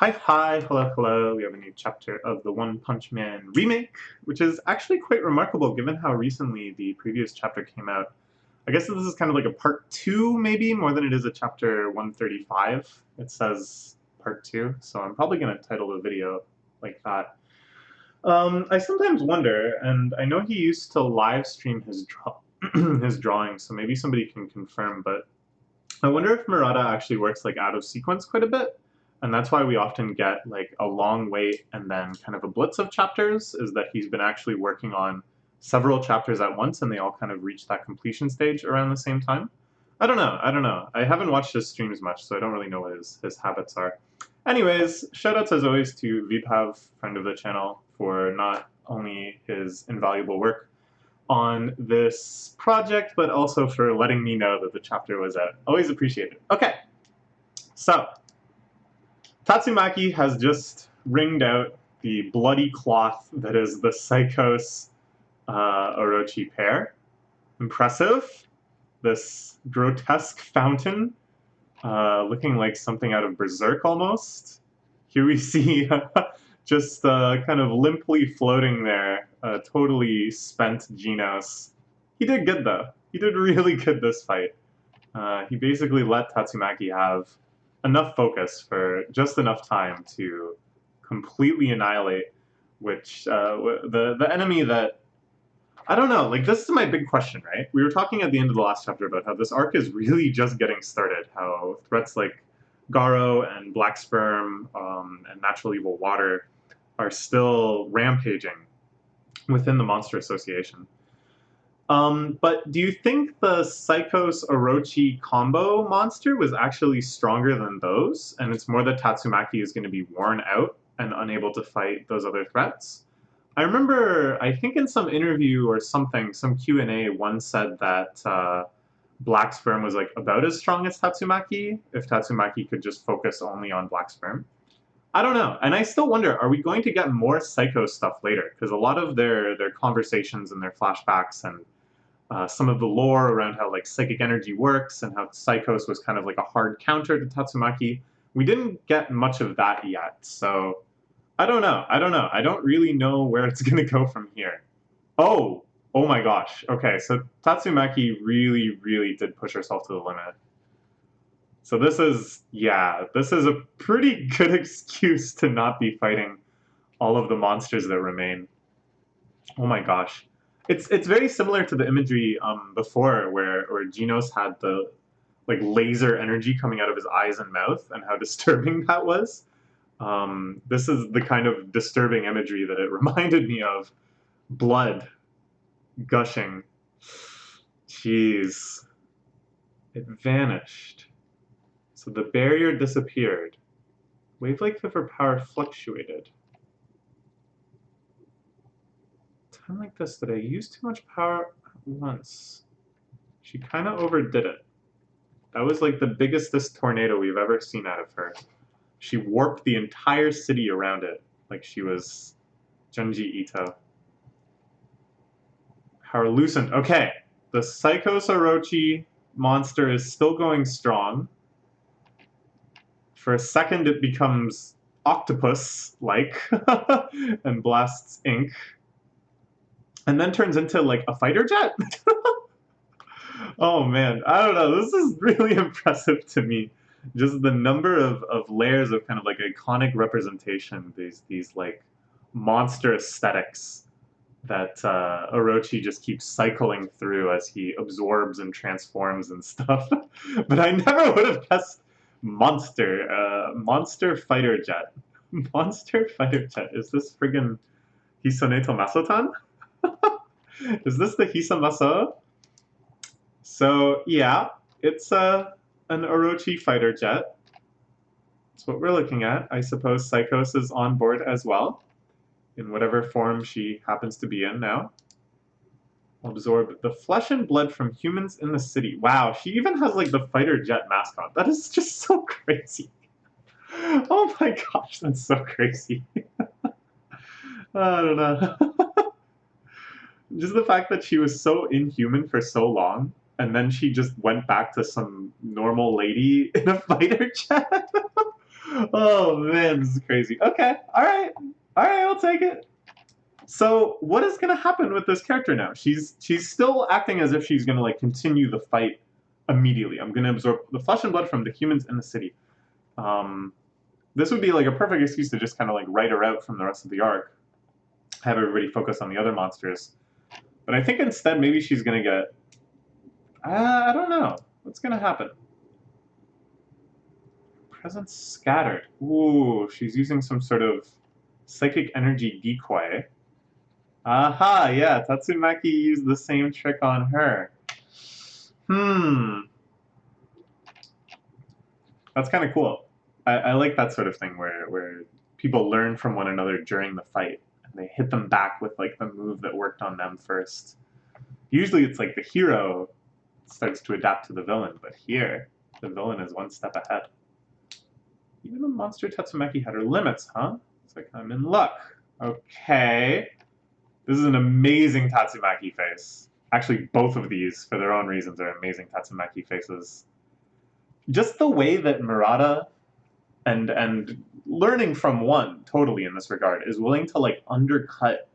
Hi, hello, hello. We have a new chapter of the One Punch Man remake, which is actually quite remarkable given how recently the previous chapter came out. I guess this is kind of like a part 2, maybe, more than it is a chapter 135. It says part 2, so I'm probably going to title the video like that. I sometimes wonder, and I know he used to live stream his drawings, so maybe somebody can confirm, but I wonder if Murata actually works like out of sequence quite a bit, and that's why we often get like a long wait and then kind of a blitz of chapters, is that he's been actually working on several chapters at once and they all kind of reach that completion stage around the same time. I don't know. I haven't watched his streams much, so I don't really know what his habits are. Anyways, shoutouts as always to Vibhav, friend of the channel, for not only his invaluable work on this project, but also for letting me know that the chapter was out. Always appreciated. Okay, so Tatsumaki has just wringed out the bloody cloth that is the Psychos Orochi pair. Impressive. This grotesque fountain, looking like something out of Berserk almost. Here we see just kind of limply floating there, totally spent Genos. He did good though. He did really good this fight. He basically let Tatsumaki have enough focus for just enough time to completely annihilate the enemy that I don't know. Like, this is my big question, right? We were talking at the end of the last chapter about how this arc is really just getting started. How threats like Garo and Black Sperm and Natural Evil Water are still rampaging within the Monster Association. But do you think the Psychos Orochi combo monster was actually stronger than those, and it's more that Tatsumaki is going to be worn out and unable to fight those other threats? I remember, I think in some interview or something, some Q&A, one said that Black Sperm was like about as strong as Tatsumaki, if Tatsumaki could just focus only on Black Sperm. I don't know, and I still wonder, are we going to get more Psycho stuff later? Because a lot of their conversations and their flashbacks and some of the lore around how like psychic energy works and how Psychos was kind of like a hard counter to Tatsumaki, we didn't get much of that yet, so I don't know. I don't really know where it's going to go from here. Oh my gosh. Okay, so Tatsumaki really did push herself to the limit. So this is a pretty good excuse to not be fighting all of the monsters that remain. Oh my gosh. It's very similar to the imagery before where Genos had the like laser energy coming out of his eyes and mouth and how disturbing that was. This is the kind of disturbing imagery that it reminded me of. Blood gushing. Jeez. It vanished. So the barrier disappeared. Wavelength of her power fluctuated. Time like this, did I use too much power at once? She kind of overdid it. That was like the biggest tornado we've ever seen out of her. She warped the entire city around it like she was Junji Ito. Power loosened. Okay, the Psychos Orochi monster is still going strong. For a second, it becomes octopus-like and blasts ink. And then turns into like a fighter jet? Oh man, I don't know. This is really impressive to me. Just the number of layers of kind of like iconic representation, these like monster aesthetics that Orochi just keeps cycling through as he absorbs and transforms and stuff. But I never would have guessed monster fighter jet. Monster fighter jet. Is this friggin' Hisone Tomaso-tan? Is this the Hisamaso? So yeah, it's an Orochi fighter jet. That's what we're looking at. I suppose Psychos is on board as well, in whatever form she happens to be in now. Absorb the flesh and blood from humans in the city. Wow, she even has like the fighter jet mascot. That is just so crazy. Oh my gosh, that's so crazy. I don't know. Just the fact that she was so inhuman for so long, and then she just went back to some normal lady in a fighter jet. Oh man, this is crazy. Okay, all right, I'll take it. So what is gonna happen with this character now? She's still acting as if she's gonna like continue the fight immediately. I'm gonna absorb the flesh and blood from the humans in the city. Um, this would be like a perfect excuse to just kind of like write her out from the rest of the arc, have everybody focus on the other monsters. But I think instead maybe she's gonna get. I don't know what's gonna happen. Presence scattered. Ooh, she's using some sort of psychic energy decoy. Aha, yeah, Tatsumaki used the same trick on her. Hmm. That's kind of cool. I like that sort of thing where people learn from one another during the fight and they hit them back with like the move that worked on them first. Usually it's like the hero starts to adapt to the villain, but here the villain is one step ahead. Even the monster Tatsumaki had her limits, huh? It's like I'm in luck. Okay. This is an amazing Tatsumaki face. Actually, both of these, for their own reasons, are amazing Tatsumaki faces. Just the way that Murata and learning from one totally in this regard is willing to like undercut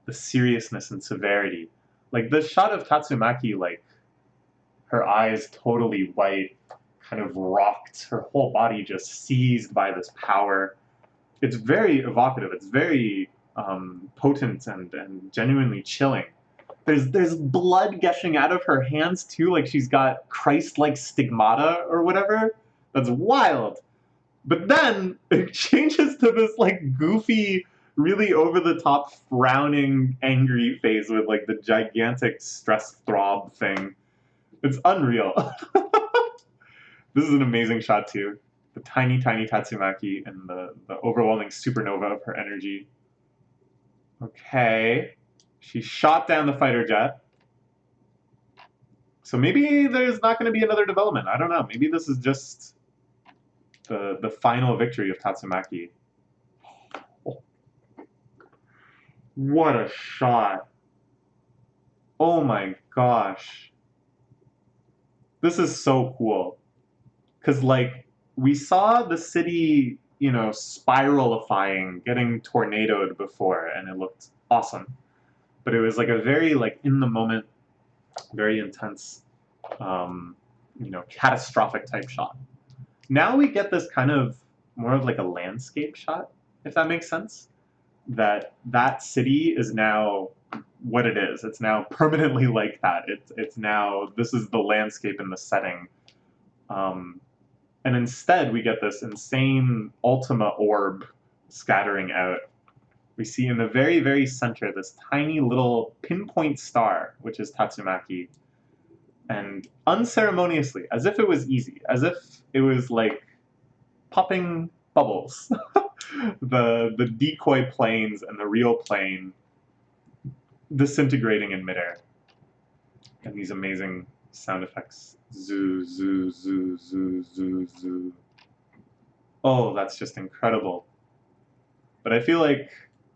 the seriousness and severity. Like the shot of Tatsumaki, like her eyes totally white, kind of rocked, her whole body just seized by this power. It's very evocative. It's very potent and genuinely chilling. There's blood gushing out of her hands too, like she's got Christ-like stigmata or whatever. That's wild. But then it changes to this like goofy, really over the top, frowning, angry face with like the gigantic stress throb thing. It's unreal. This is an amazing shot too. The tiny, tiny Tatsumaki and the overwhelming supernova of her energy. Okay. She shot down the fighter jet. So maybe there's not going to be another development. I don't know. Maybe this is just the final victory of Tatsumaki. Oh, what a shot. Oh my gosh. This is so cool. Because, like, we saw the city, you know, spiralifying, getting tornadoed before, and it looked awesome. But it was like a very, like, in the moment, very intense, you know, catastrophic type shot. Now we get this kind of more of like a landscape shot, if that makes sense. That city is now what it is. It's now permanently like that. It's now this is the landscape and the setting. And instead we get this insane Ultima orb scattering out. We see in the very, very center this tiny little pinpoint star, which is Tatsumaki. And unceremoniously, as if it was easy, as if it was like popping bubbles. the decoy planes and the real plane disintegrating in midair. And these amazing sound effects. Zoo, zoo, zoo, zoo, zoo, zoo. Oh, that's just incredible. But I feel like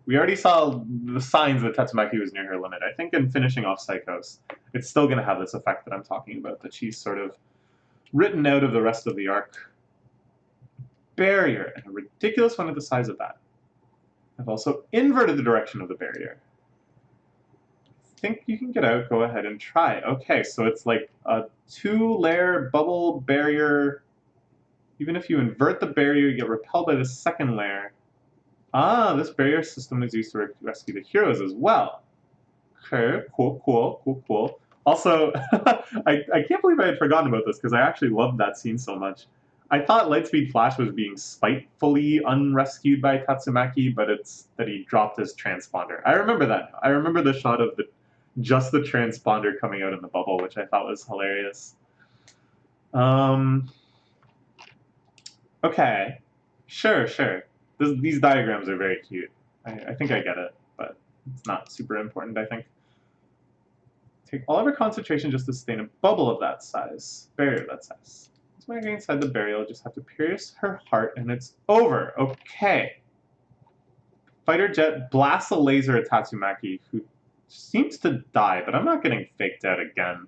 we already saw the signs that Tatsumaki was near her limit. I think in finishing off Psychos, it's still going to have this effect that I'm talking about, that she's sort of written out of the rest of the arc. Barrier, and a ridiculous one at the size of that. I've also inverted the direction of the barrier. I think you can get out, go ahead and try. Okay, so it's like a 2-layer bubble barrier. Even if you invert the barrier, you get repelled by the second layer. Ah, this barrier system is used to rescue the heroes as well. Okay, cool. Also, I can't believe I had forgotten about this because I actually loved that scene so much. I thought Lightspeed Flash was being spitefully unrescued by Tatsumaki, but it's that he dropped his transponder. I remember that now. I remember the shot of just the transponder coming out in the bubble, which I thought was hilarious. Okay. Sure. These diagrams are very cute. I think I get it, but it's not super important, I think. Take all of her concentration just to sustain a bubble of that size. Barrier of that size. When I get inside the barrier, I'll just have to pierce her heart and it's over. Okay. Fighter jet blasts a laser at Tatsumaki, who seems to die, but I'm not getting faked out again.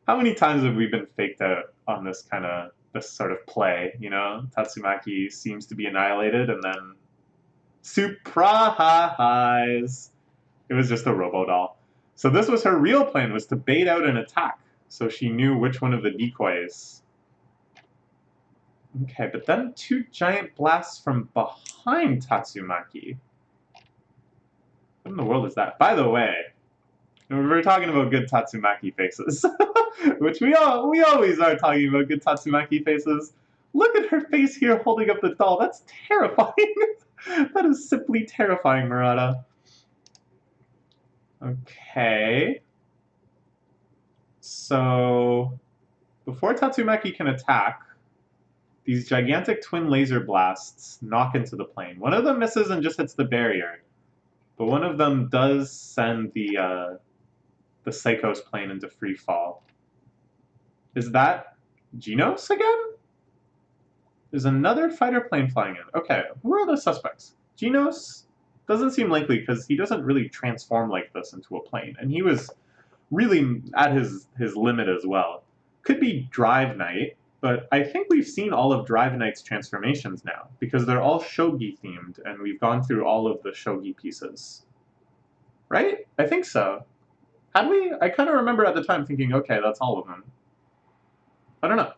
How many times have we been faked out on this kind of this sort of play, you know? Tatsumaki seems to be annihilated, and then surprise! It was just a robo doll. So this was her real plan, was to bait out an attack, so she knew which one of the decoys. Okay, but then 2 giant blasts from behind Tatsumaki. What in the world is that? By the way, we were talking about good Tatsumaki faces, which we always are talking about good Tatsumaki faces. Look at her face here holding up the doll. That's terrifying. That is simply terrifying, Murata. Okay. So, before Tatsumaki can attack, these gigantic twin laser blasts knock into the plane. One of them misses and just hits the barrier, but one of them does send the Psychos plane into free fall. Is that Genos again? There's another fighter plane flying in. Okay, who are the suspects? Genos doesn't seem likely because he doesn't really transform like this into a plane, and he was really at his limit as well. Could be Drive Knight, but I think we've seen all of Drive Knight's transformations now, because they're all shogi themed, and we've gone through all of the shogi pieces. Right? I think so. Had we? I kind of remember at the time thinking, okay, that's all of them. I don't know.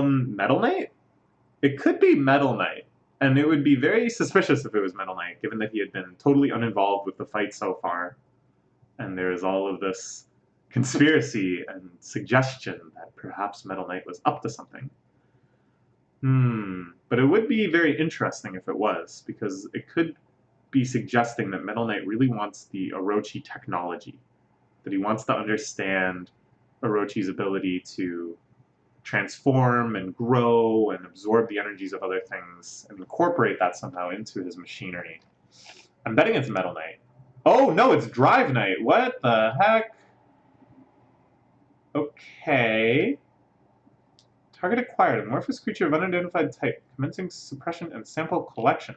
Metal Knight? It could be Metal Knight, and it would be very suspicious if it was Metal Knight, given that he had been totally uninvolved with the fight so far. And there's all of this conspiracy and suggestion that perhaps Metal Knight was up to something. But it would be very interesting if it was, because it could be suggesting that Metal Knight really wants the Orochi technology, that he wants to understand Orochi's ability to transform and grow and absorb the energies of other things and incorporate that somehow into his machinery. I'm betting it's Metal Knight. Oh, no, it's Drive Knight. What the heck? Okay. Target acquired. Amorphous creature of unidentified type. Commencing suppression and sample collection.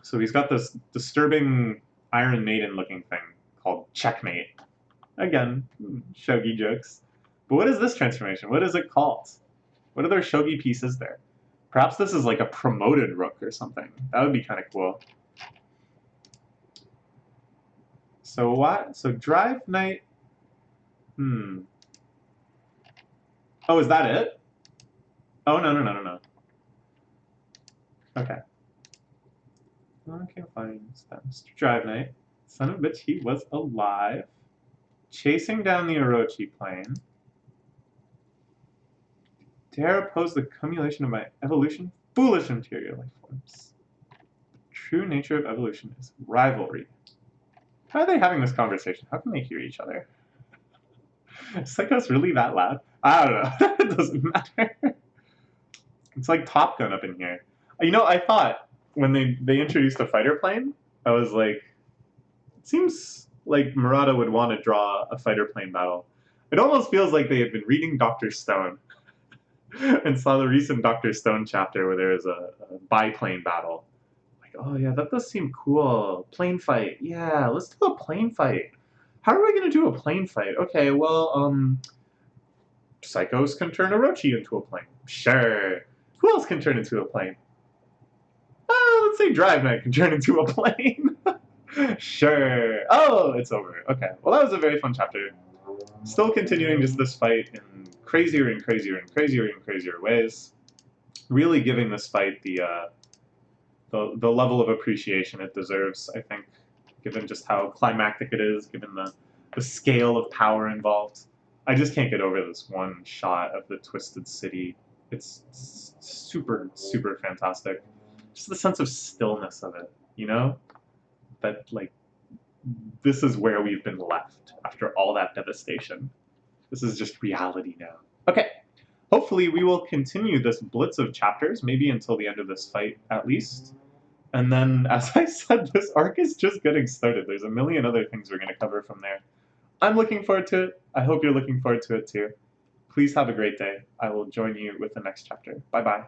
So he's got this disturbing Iron Maiden looking thing called Checkmate. Again, shogi jokes. But what is this transformation? What is it called? What other shogi pieces there? Perhaps this is like a promoted rook or something. That would be kind of cool. So what? So Drive Knight. Oh, is that it? Oh, no. Okay. Okay, fine. Mr. Drive Knight. Son of a bitch, he was alive. Chasing down the Orochi plane. Dare oppose the cumulation of my evolution? Foolish interior life forms. The true nature of evolution is rivalry. How are they having this conversation? How can they hear each other? Is Psychos really that loud? I don't know. It doesn't matter. It's like Top Gun up in here. You know, I thought when they introduced a fighter plane, I was like, it seems like Murata would want to draw a fighter plane battle. It almost feels like they had been reading Dr. Stone and saw the recent Dr. Stone chapter where there was a biplane battle. Like, oh yeah, that does seem cool. Plane fight. Yeah, let's do a plane fight. How are we going to do a plane fight? Okay, well, Psychos can turn Orochi into a plane. Sure. Who else can turn into a plane? Let's say Drive Knight can turn into a plane. Sure. Oh, it's over. Okay. Well, that was a very fun chapter. Still continuing just this fight in crazier and crazier and crazier and crazier ways. Really giving this fight the level of appreciation it deserves, I think, given just how climactic it is, given the scale of power involved. I just can't get over this one shot of the Twisted City. It's super, super fantastic. Just the sense of stillness of it, you know? That, like, this is where we've been left after all that devastation. This is just reality now. Okay, hopefully we will continue this blitz of chapters, maybe until the end of this fight at least. And then, as I said, this arc is just getting started. There's a million other things we're going to cover from there. I'm looking forward to it. I hope you're looking forward to it too. Please have a great day. I will join you with the next chapter. Bye-bye.